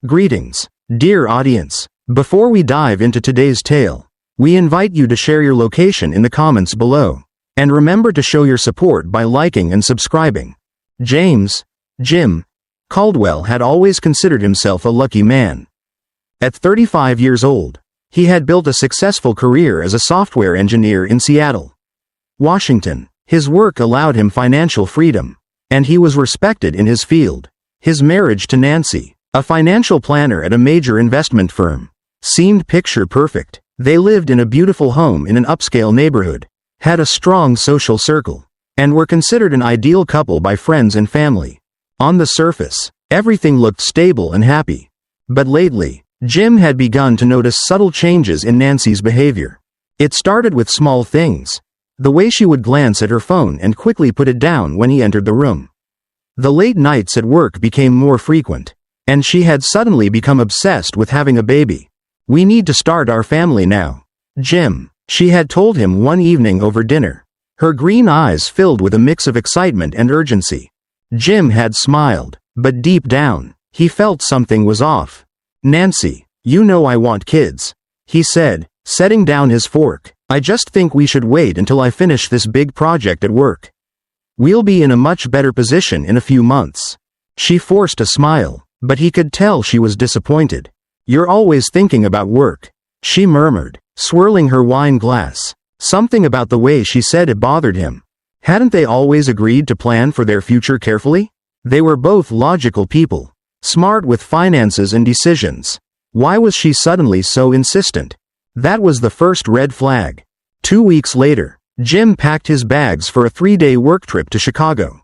Greetings, dear audience. Before we dive into today's tale, we invite you to share your location in the comments below. And remember to show your support by liking and subscribing. Jim Caldwell had always considered himself a lucky man. At 35 years old, he had built a successful career as a software engineer in Seattle, Washington. His work allowed him financial freedom, and he was respected in his field. His marriage to Nancy, a financial planner at a major investment firm, seemed picture perfect. They lived in a beautiful home in an upscale neighborhood, had a strong social circle, and were considered an ideal couple by friends and family. On the surface, everything looked stable and happy. But lately, Jim had begun to notice subtle changes in Nancy's behavior. It started with small things. The way she would glance at her phone and quickly put it down when he entered the room. The late nights at work became more frequent, and she had suddenly become obsessed with having a baby. "We need to start our family now, Jim," she had told him one evening over dinner. Her green eyes filled with a mix of excitement and urgency. Jim had smiled, but deep down, he felt something was off. "Nancy, you know I want kids," he said, setting down his fork. "I just think we should wait until I finish this big project at work. We'll be in a much better position in a few months." She forced a smile, but he could tell she was disappointed. "You're always thinking about work," she murmured, swirling her wine glass. Something about the way she said it bothered him. Hadn't they always agreed to plan for their future carefully? They were both logical people, smart with finances and decisions. Why was she suddenly so insistent? That was the first red flag. 2 weeks later, Jim packed his bags for a 3-day work trip to Chicago.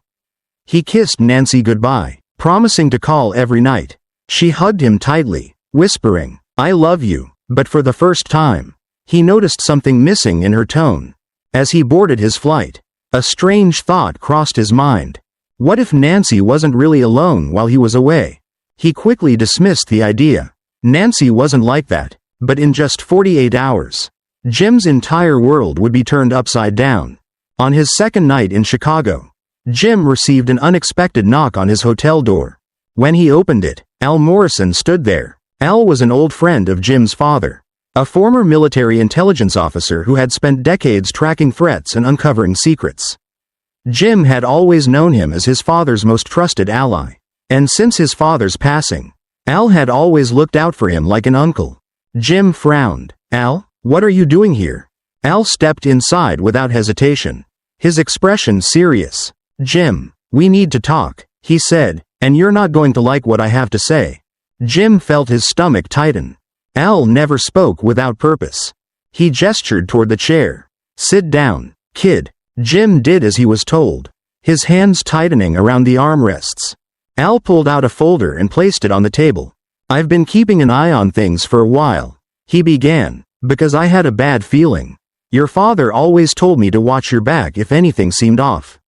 He kissed Nancy goodbye, promising to call every night. She hugged him tightly, whispering, "I love you," but for the first time, he noticed something missing in her tone. As he boarded his flight, a strange thought crossed his mind. What if Nancy wasn't really alone while he was away? He quickly dismissed the idea. Nancy wasn't like that, but in just 48 hours, Jim's entire world would be turned upside down. On his second night in Chicago, Jim received an unexpected knock on his hotel door. When he opened it, Al Morrison stood there. Al was an old friend of Jim's father, a former military intelligence officer who had spent decades tracking threats and uncovering secrets. Jim had always known him as his father's most trusted ally, and since his father's passing, Al had always looked out for him like an uncle. Jim frowned. "Al, what are you doing here?" Al stepped inside without hesitation, his expression serious. "Jim, we need to talk," he said, "and you're not going to like what I have to say." Jim felt his stomach tighten. Al never spoke without purpose. He gestured toward the chair. "Sit down, kid." Jim did as he was told, his hands tightening around the armrests. Al pulled out a folder and placed it on the table. "I've been keeping an eye on things for a while," he began, "because I had a bad feeling. Your father always told me to watch your back if anything seemed off.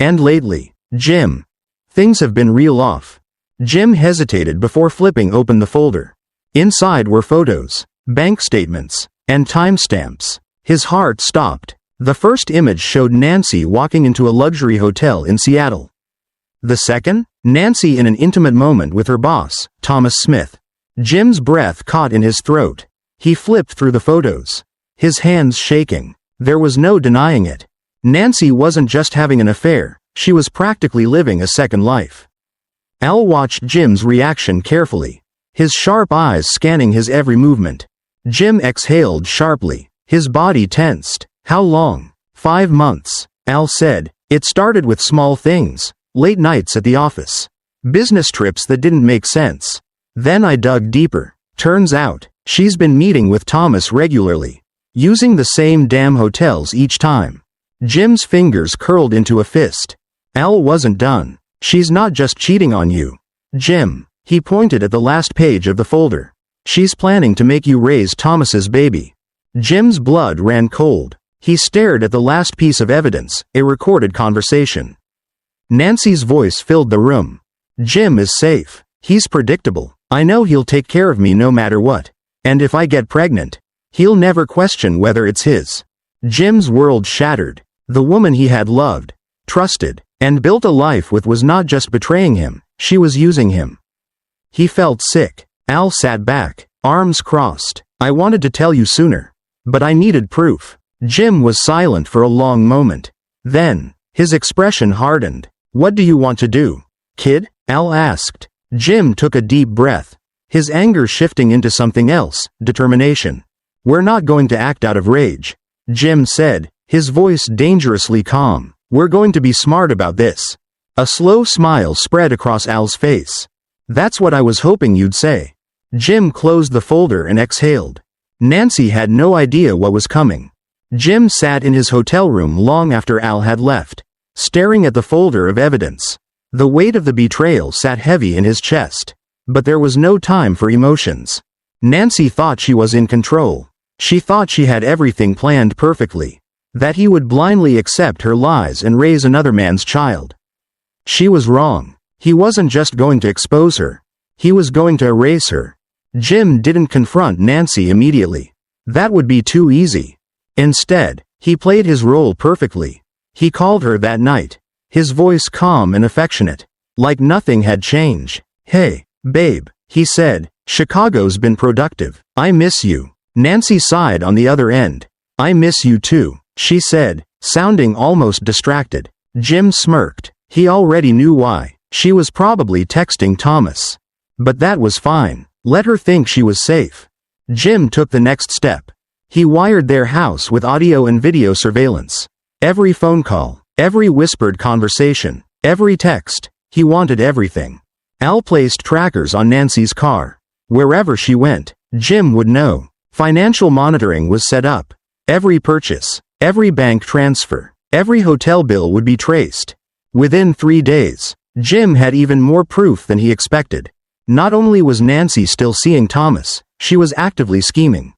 And lately, Jim, things have been real off." Jim hesitated before flipping open the folder. Inside were photos, bank statements, and timestamps. His heart stopped. The first image showed Nancy walking into a luxury hotel in Seattle. The second, Nancy in an intimate moment with her boss, Thomas Smith. Jim's breath caught in his throat. He flipped through the photos, his hands shaking. There was no denying it. Nancy wasn't just having an affair, she was practically living a second life. Al watched Jim's reaction carefully, his sharp eyes scanning his every movement. Jim exhaled sharply, his body tensed. "How long?" "5 months, Al said. "It started with small things, late nights at the office, business trips that didn't make sense. Then I dug deeper. Turns out, she's been meeting with Thomas regularly, using the same damn hotels each time." Jim's fingers curled into a fist. Al wasn't done. "She's not just cheating on you, Jim." He pointed at the last page of the folder. "She's planning to make you raise Thomas's baby." Jim's blood ran cold. He stared at the last piece of evidence, a recorded conversation. Nancy's voice filled the room. "Jim is safe. He's predictable. I know he'll take care of me no matter what. And if I get pregnant, he'll never question whether it's his." Jim's world shattered. The woman he had loved, trusted, and built a life with was not just betraying him, she was using him. He felt sick. Al sat back, arms crossed. I wanted to tell you sooner. But I needed proof. Jim was silent for a long moment. Then, his expression hardened. What do you want to do, kid? Al asked. Jim took a deep breath, his anger shifting into something else, determination. We're not going to act out of rage, Jim said, his voice dangerously calm. We're going to be smart about this. A slow smile spread across Al's face. That's what I was hoping you'd say. Jim closed the folder and exhaled. Nancy had no idea what was coming. Jim sat in his hotel room long after Al had left, staring at the folder of evidence. The weight of the betrayal sat heavy in his chest. But there was no time for emotions. Nancy thought she was in control. She thought she had everything planned perfectly. That he would blindly accept her lies and raise another man's child. She was wrong. He wasn't just going to expose her. He was going to erase her. Jim didn't confront Nancy immediately. That would be too easy. Instead, he played his role perfectly. He called her that night, his voice calm and affectionate, like nothing had changed. Hey, babe, he said, Chicago's been productive. I miss you. Nancy sighed on the other end. I miss you too, she said, sounding almost distracted. Jim smirked. He already knew why. She was probably texting Thomas. But that was fine. Let her think she was safe. Jim took the next step. He wired their house with audio and video surveillance. Every phone call, every whispered conversation, every text, he wanted everything. Al placed trackers on Nancy's car. Wherever she went, Jim would know. Financial monitoring was set up. Every purchase, every bank transfer, every hotel bill would be traced. Within 3 days, Jim had even more proof than he expected. Not only was Nancy still seeing Thomas, she was actively scheming.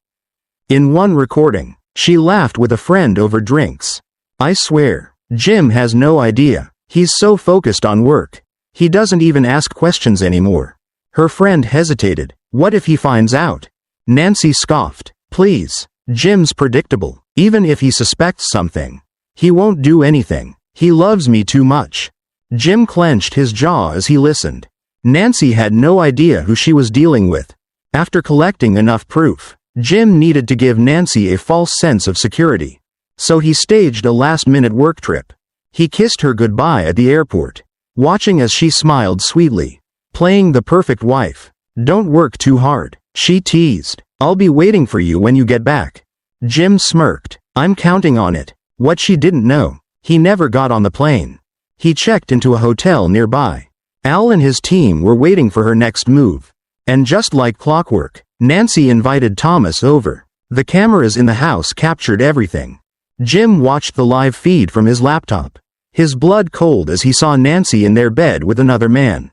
In one recording, she laughed with a friend over drinks. I swear, Jim has no idea. He's so focused on work. He doesn't even ask questions anymore. Her friend hesitated. What if he finds out? Nancy scoffed. Please. Jim's predictable. Even if he suspects something, he won't do anything. He loves me too much. Jim clenched his jaw as he listened. Nancy had no idea who she was dealing with. After collecting enough proof, Jim needed to give Nancy a false sense of security. So he staged a last-minute work trip. He kissed her goodbye at the airport, watching as she smiled sweetly. Playing the perfect wife. Don't work too hard, she teased. I'll be waiting for you when you get back. Jim smirked. I'm counting on it. What she didn't know, he never got on the plane. He checked into a hotel nearby. Al and his team were waiting for her next move. And just like clockwork, Nancy invited Thomas over. The cameras in the house captured everything. Jim watched the live feed from his laptop, his blood cold as he saw Nancy in their bed with another man.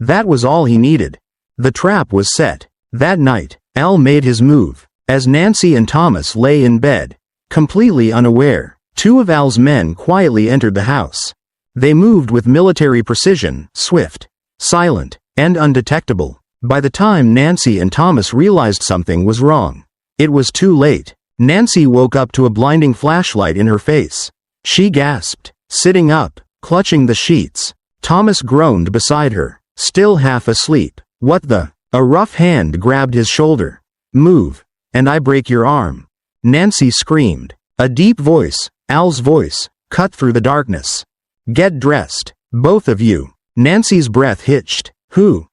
That was all he needed. The trap was set. That night, Al made his move. As Nancy and Thomas lay in bed, completely unaware, 2 of Al's men quietly entered the house. They moved with military precision, swift, silent, and undetectable. By the time Nancy and Thomas realized something was wrong, it was too late. Nancy woke up to a blinding flashlight in her face. She gasped, sitting up, clutching the sheets. Thomas groaned beside her, still half asleep. What the? A rough hand grabbed his shoulder. Move, and I break your arm. Nancy screamed. A deep voice, Al's voice, cut through the darkness. Get dressed, both of you. Nancy's breath hitched. Who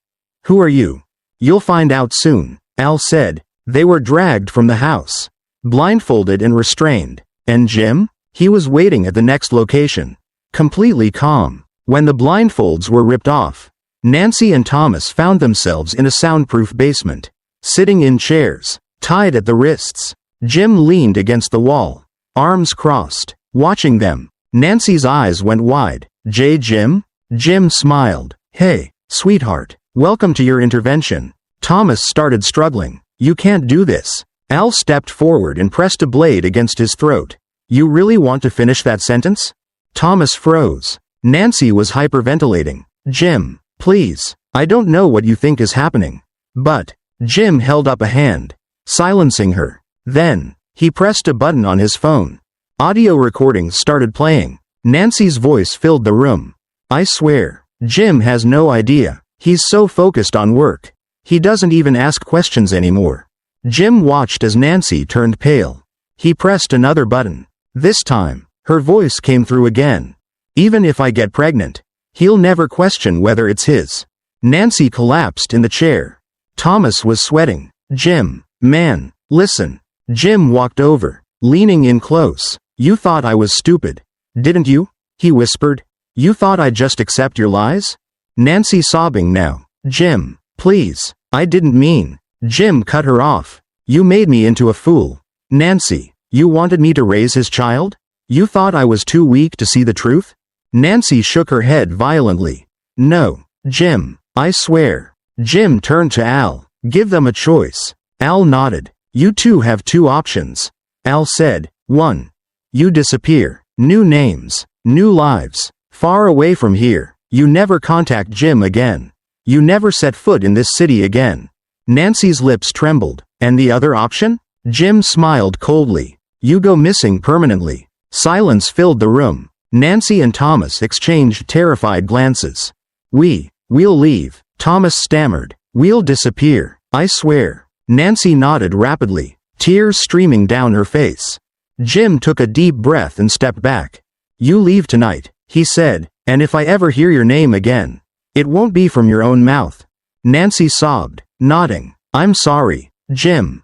are you? You'll find out soon, Al said. They were dragged from the house, blindfolded and restrained. And Jim? He was waiting at the next location, completely calm. When the blindfolds were ripped off, Nancy and Thomas found themselves in a soundproof basement, sitting in chairs, tied at the wrists. Jim leaned against the wall, arms crossed, watching them. Nancy's eyes went wide. Jim? Jim smiled. Hey, sweetheart, welcome to your intervention. Thomas started struggling. You can't do this. Al stepped forward and pressed a blade against his throat. You really want to finish that sentence? Thomas froze. Nancy was hyperventilating. Jim, please, I don't know what you think is happening. But, Jim held up a hand, silencing her. Then, he pressed a button on his phone. Audio recordings started playing. Nancy's voice filled the room. I swear, Jim has no idea. He's so focused on work. He doesn't even ask questions anymore. Jim watched as Nancy turned pale. He pressed another button. This time, her voice came through again. Even if I get pregnant, he'll never question whether it's his. Nancy collapsed in the chair. Thomas was sweating. Jim, man, listen. Jim walked over, leaning in close. You thought I was stupid, didn't you? He whispered. You thought I'd just accept your lies? Nancy sobbing now. Jim, please, I didn't mean. Jim cut her off. You made me into a fool. Nancy, you wanted me to raise his child? You thought I was too weak to see the truth? Nancy shook her head violently. No, Jim, I swear. Jim turned to Al. Give them a choice. Al nodded. You two have two options. Al said. 1. You disappear. New names. New lives. Far away from here. You never contact Jim again. You never set foot in this city again. Nancy's lips trembled. And the other option? Jim smiled coldly. You go missing permanently. Silence filled the room. Nancy and Thomas exchanged terrified glances. We'll leave. Thomas stammered. We'll disappear. I swear. Nancy nodded rapidly, tears streaming down her face. Jim took a deep breath and stepped back. You leave tonight, he said, and if I ever hear your name again, it won't be from your own mouth. Nancy sobbed, nodding. I'm sorry, Jim.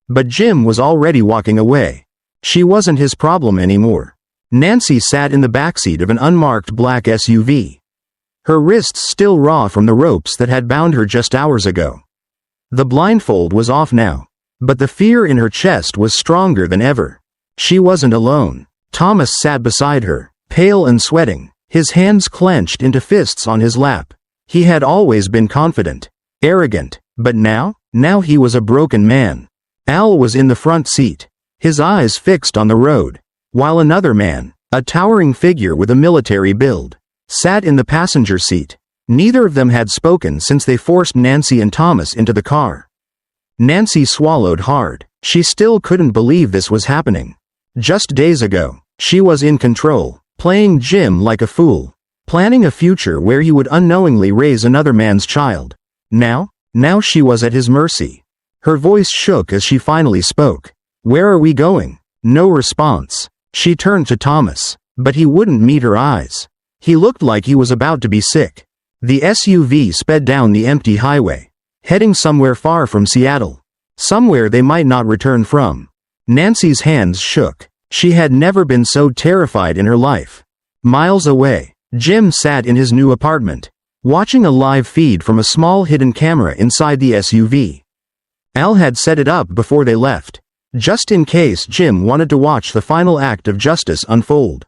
But Jim was already walking away. She wasn't his problem anymore. Nancy sat in the backseat of an unmarked black SUV. Her wrists still raw from the ropes that had bound her just hours ago. The blindfold was off now, but the fear in her chest was stronger than ever. She wasn't alone. Thomas sat beside her, pale and sweating, his hands clenched into fists on his lap. He had always been confident, arrogant, but now he was a broken man. Al was in the front seat, his eyes fixed on the road, while another man, a towering figure with a military build, sat in the passenger seat. Neither of them had spoken since they forced Nancy and Thomas into the car. Nancy swallowed hard. She still couldn't believe this was happening. Just days ago, she was in control, playing Jim like a fool, planning a future where he would unknowingly raise another man's child. Now she was at his mercy. Her voice shook as she finally spoke. Where are we going? No response. She turned to Thomas, but he wouldn't meet her eyes. He looked like he was about to be sick. The SUV sped down the empty highway, heading somewhere far from Seattle. Somewhere they might not return from. Nancy's hands shook. She had never been so terrified in her life. Miles away, Jim sat in his new apartment, watching a live feed from a small hidden camera inside the SUV. Al had set it up before they left, just in case Jim wanted to watch the final act of justice unfold.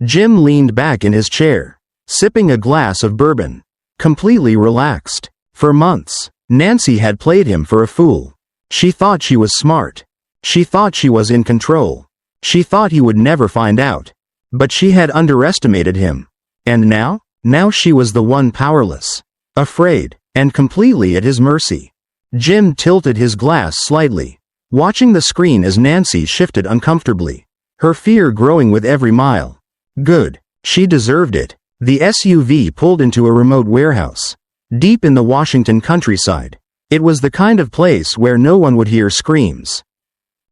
Jim leaned back in his chair, sipping a glass of bourbon, completely relaxed. For months, Nancy had played him for a fool. She thought she was smart. She thought she was in control. She thought he would never find out. But she had underestimated him. And now she was the one powerless, afraid, and completely at his mercy. Jim tilted his glass slightly, watching the screen as Nancy shifted uncomfortably, her fear growing with every mile. Good. She deserved it. The SUV pulled into a remote warehouse, deep in the Washington countryside. It was the kind of place where no one would hear screams.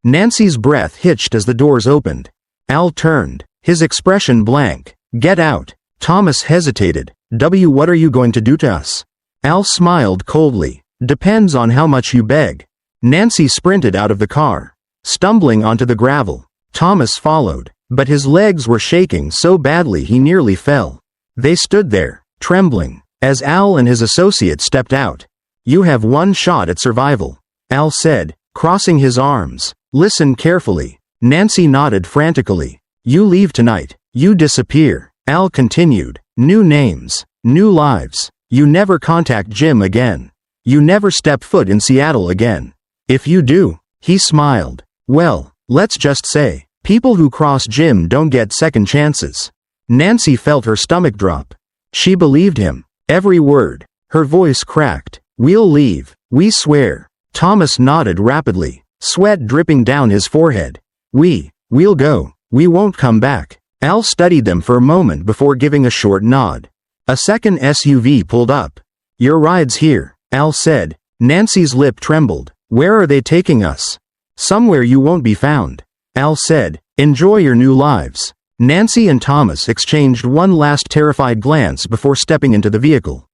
Nancy's breath hitched as the doors opened. Al turned, his expression blank. Get out. Thomas hesitated. What are you going to do to us? Al smiled coldly. Depends on how much you beg. Nancy sprinted out of the car, stumbling onto the gravel. Thomas followed, but his legs were shaking so badly he nearly fell. They stood there, trembling, as Al and his associate stepped out. You have one shot at survival, Al said, crossing his arms. Listen carefully. Nancy nodded frantically. You leave tonight. You disappear. Al continued. New names. New lives. You never contact Jim again. You never step foot in Seattle again. If you do, he smiled. Well, let's just say, people who cross Jim don't get second chances. Nancy felt her stomach drop. She believed him. Every word. Her voice cracked. We'll leave. We swear. Thomas nodded rapidly, sweat dripping down his forehead. We'll go. We won't come back. Al studied them for a moment before giving a short nod. A second SUV pulled up, Your ride's here, Al said. Nancy's lip trembled. Where are they taking us? Somewhere you won't be found. Al said. Enjoy your new lives. Nancy and Thomas exchanged one last terrified glance before stepping into the vehicle.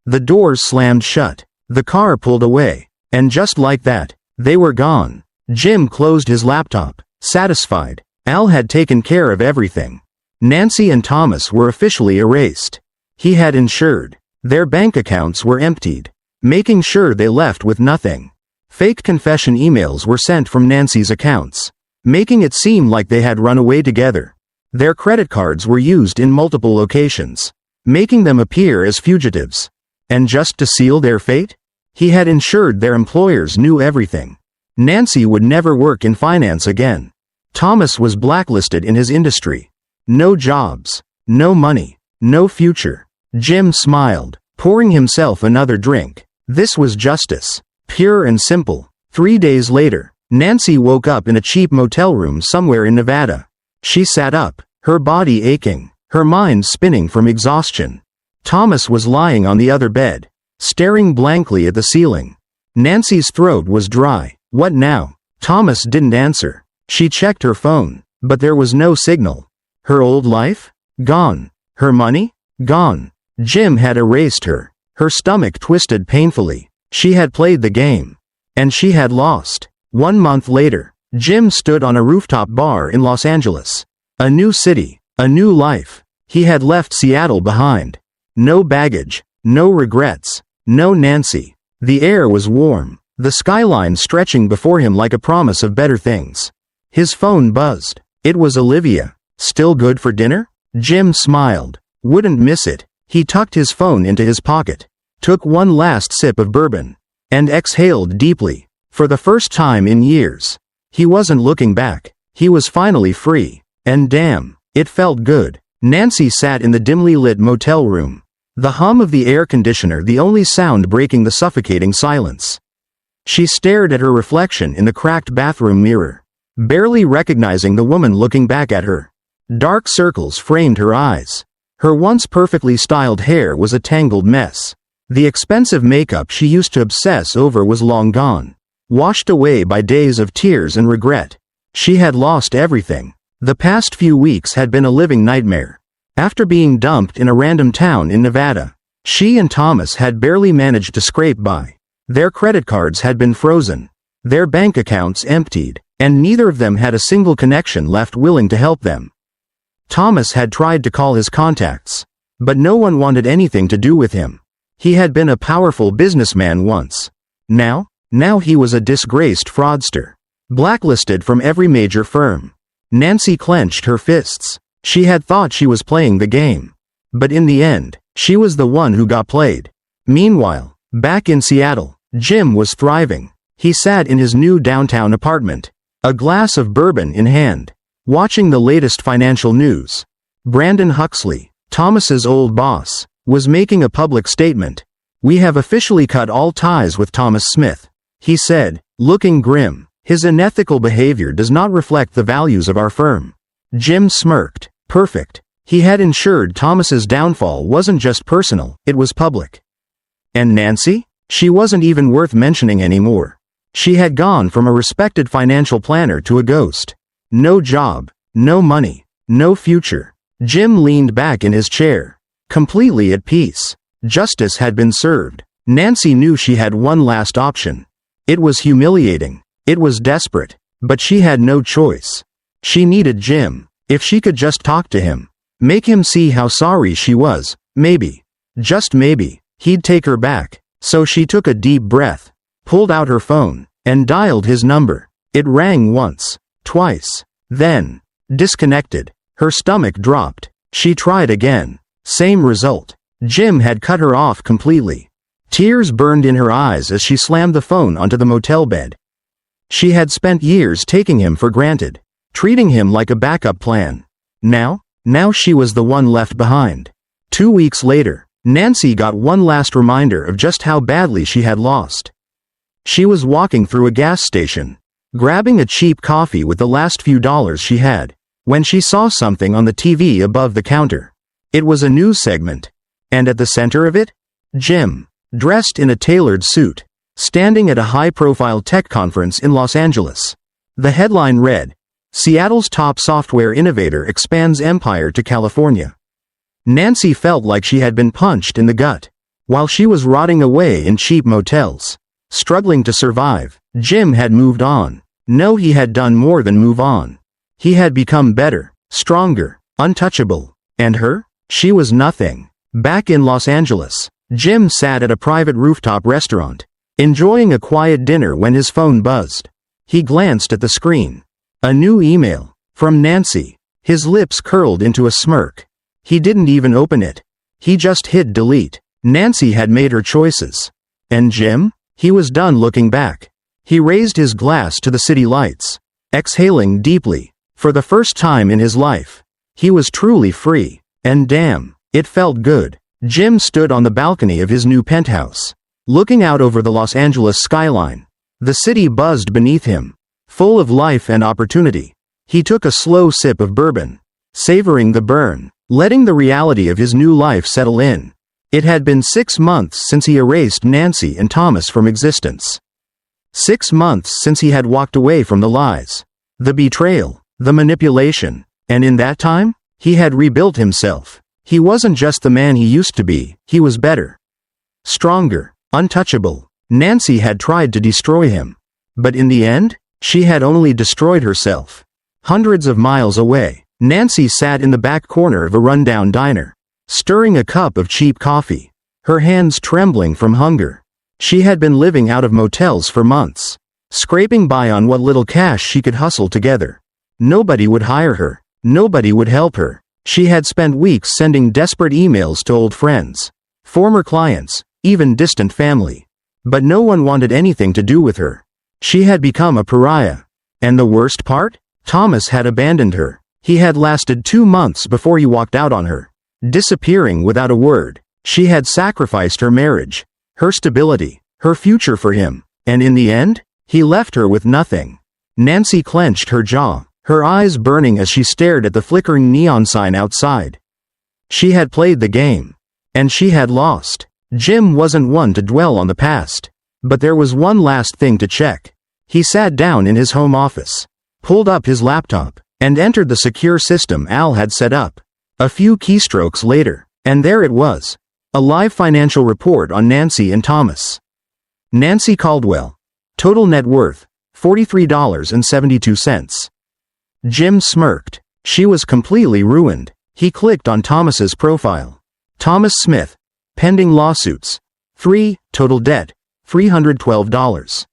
The doors slammed shut. The car pulled away. And just like that, they were gone. Jim closed his laptop, satisfied. Al had taken care of everything. Nancy and Thomas were officially erased. He had ensured. Their bank accounts were emptied, making sure they left with nothing. Fake confession emails were sent from Nancy's accounts, making it seem like they had run away together. Their credit cards were used in multiple locations, making them appear as fugitives. And just to seal their fate, he had ensured their employers knew everything. Nancy would never work in finance again. Thomas was blacklisted in his industry. No jobs, no money, no future. Jim smiled, pouring himself another drink. This was justice, pure and simple. 3 days later, Nancy woke up in a cheap motel room somewhere in Nevada. She sat up, her body aching, her mind spinning from exhaustion. Thomas was lying on the other bed, staring blankly at the ceiling. Nancy's throat was dry. What now? Thomas didn't answer. She checked her phone, but there was no signal. Her old life? Gone. Her money? Gone. Jim had erased her. Her stomach twisted painfully. She had played the game. And she had lost. 1 month later, Jim stood on a rooftop bar in Los Angeles. A new city, a new life. He had left Seattle behind. No baggage, no regrets, no Nancy. The air was warm, the skyline stretching before him like a promise of better things. His phone buzzed. It was Olivia. Still good for dinner? Jim smiled. Wouldn't miss it. He tucked his phone into his pocket, took one last sip of bourbon, and exhaled deeply. For the first time in years, he wasn't looking back. He was finally free. And damn, it felt good. Nancy sat in the dimly lit motel room, the hum of the air conditioner the only sound breaking the suffocating silence. She stared at her reflection in the cracked bathroom mirror, barely recognizing the woman looking back at her. Dark circles framed her eyes. Her once perfectly styled hair was a tangled mess. The expensive makeup she used to obsess over was long gone, washed away by days of tears and regret. She had lost everything. The past few weeks had been a living nightmare. After being dumped in a random town in Nevada, she and Thomas had barely managed to scrape by. Their credit cards had been frozen, their bank accounts emptied, and neither of them had a single connection left willing to help them. Thomas had tried to call his contacts, but no one wanted anything to do with him. He had been a powerful businessman once. Now he was a disgraced fraudster, blacklisted from every major firm. Nancy clenched her fists. She had thought she was playing the game. But in the end, she was the one who got played. Meanwhile, back in Seattle, Jim was thriving. He sat in his new downtown apartment, a glass of bourbon in hand, watching the latest financial news. Brandon Huxley, Thomas's old boss, was making a public statement. "We have officially cut all ties with Thomas Smith," he said, looking grim. "His unethical behavior does not reflect the values of our firm." Jim smirked. Perfect. He had ensured Thomas's downfall wasn't just personal, it was public. And Nancy? She wasn't even worth mentioning anymore. She had gone from a respected financial planner to a ghost. No job, no money, no future. Jim leaned back in his chair, completely at peace. Justice had been served. Nancy knew she had one last option. It was humiliating. It was desperate. But she had no choice. She needed Jim. If she could just talk to him, make him see how sorry she was, maybe, just maybe, he'd take her back. So she took a deep breath, pulled out her phone, and dialed his number. It rang once, twice, then disconnected. Her stomach dropped. She tried again. Same result. Jim had cut her off completely. Tears burned in her eyes as she slammed the phone onto the motel bed. She had spent years taking him for granted, treating him like a backup plan. Now she was the one left behind. 2 weeks later, Nancy got one last reminder of just how badly she had lost. She was walking through a gas station, grabbing a cheap coffee with the last few dollars she had, when she saw something on the TV above the counter. It was a news segment. And at the center of it? Jim. dressed in a tailored suit, standing at a high-profile tech conference in Los Angeles. The headline read, "Seattle's top software innovator expands empire to California." Nancy felt like she had been punched in the gut. While she was rotting away in cheap motels, struggling to survive, Jim had moved on. No, he had done more than move on. He had become better, stronger, untouchable. And her? She was nothing. Back in Los Angeles, Jim sat at a private rooftop restaurant, enjoying a quiet dinner when his phone buzzed. He glanced at the screen. A new email. From Nancy. His lips curled into a smirk. He didn't even open it. He just hit delete. Nancy had made her choices. And Jim? He was done looking back. He raised his glass to the city lights, exhaling deeply. For the first time in his life, he was truly free. And damn, it felt good. Jim stood on the balcony of his new penthouse, looking out over the Los Angeles skyline. The city buzzed beneath him, full of life and opportunity. He took a slow sip of bourbon, savoring the burn, letting the reality of his new life settle in. It had been 6 months since he erased Nancy and Thomas from existence. 6 months since he had walked away from the lies, the betrayal, the manipulation, and in that time, he had rebuilt himself. He wasn't just the man he used to be, he was better. Stronger, untouchable. Nancy had tried to destroy him. But in the end, she had only destroyed herself. Hundreds of miles away, Nancy sat in the back corner of a rundown diner, stirring a cup of cheap coffee, her hands trembling from hunger. She had been living out of motels for months, scraping by on what little cash she could hustle together. Nobody would hire her. Nobody would help her. She had spent weeks sending desperate emails to old friends, former clients, even distant family. But no one wanted anything to do with her. She had become a pariah. And the worst part? Thomas had abandoned her. He had lasted 2 months before he walked out on her, disappearing without a word. She had sacrificed her marriage, her stability, her future for him. And in the end, he left her with nothing. Nancy clenched her jaw, her eyes burning as she stared at the flickering neon sign outside. She had played the game. And she had lost. Jim wasn't one to dwell on the past. But there was one last thing to check. He sat down in his home office, pulled up his laptop, and entered the secure system Al had set up. A few keystrokes later, and there it was. A live financial report on Nancy and Thomas. Nancy Caldwell. Total net worth, $43.72. Jim smirked. She was completely ruined. He clicked on Thomas's profile. Thomas Smith. Pending lawsuits. 3. Total debt, $312.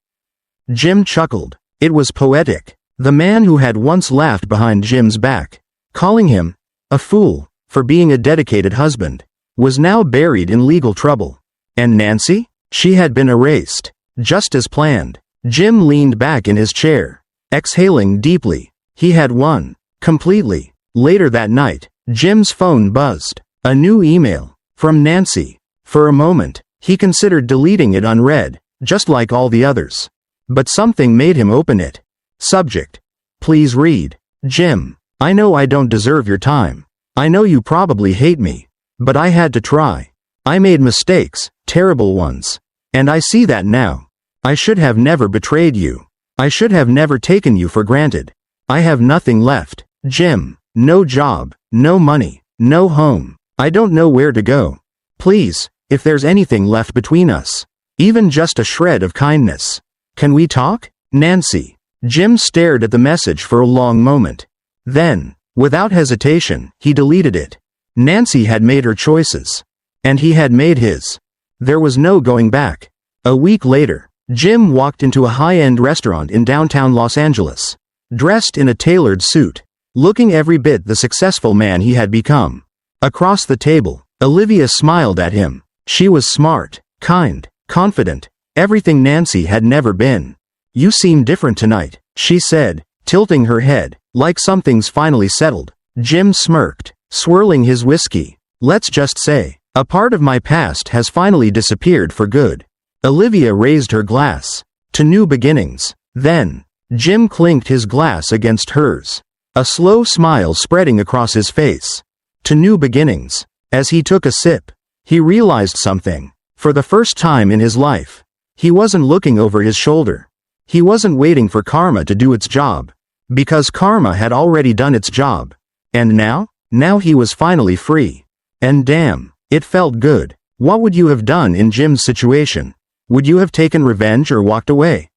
Jim chuckled. It was poetic. The man who had once laughed behind Jim's back, calling him a fool for being a dedicated husband, was now buried in legal trouble. And Nancy? She had been erased, just as planned. Jim leaned back in his chair, exhaling deeply. He had won, completely. Later that night, Jim's phone buzzed. A new email, from Nancy. For a moment, he considered deleting it unread, just like all the others. But something made him open it. Subject. Please read. Jim, I know I don't deserve your time. I know you probably hate me. But I had to try. I made mistakes, terrible ones. And I see that now. I should have never betrayed you. I should have never taken you for granted. I have nothing left. Jim, no job, no money, no home. I don't know where to go. Please, if there's anything left between us, even just a shred of kindness, can we talk? Nancy. Jim stared at the message for a long moment. Then, without hesitation, he deleted it. Nancy had made her choices. And he had made his. There was no going back. A week later, Jim walked into a high-end restaurant in downtown Los Angeles, dressed in a tailored suit, looking every bit the successful man he had become. Across the table, Olivia smiled at him. She was smart, kind, confident, everything Nancy had never been. You seem different tonight, she said, tilting her head, like something's finally settled. Jim smirked, swirling his whiskey. Let's just say, a part of my past has finally disappeared for good. Olivia raised her glass. To new beginnings. Then, Jim clinked his glass against hers, a slow smile spreading across his face. To new beginnings. As he took a sip, he realized something. For the first time in his life, he wasn't looking over his shoulder. He wasn't waiting for karma to do its job. Because karma had already done its job. And now he was finally free. And damn, it felt good. What would you have done in Jim's situation? Would you have taken revenge or walked away?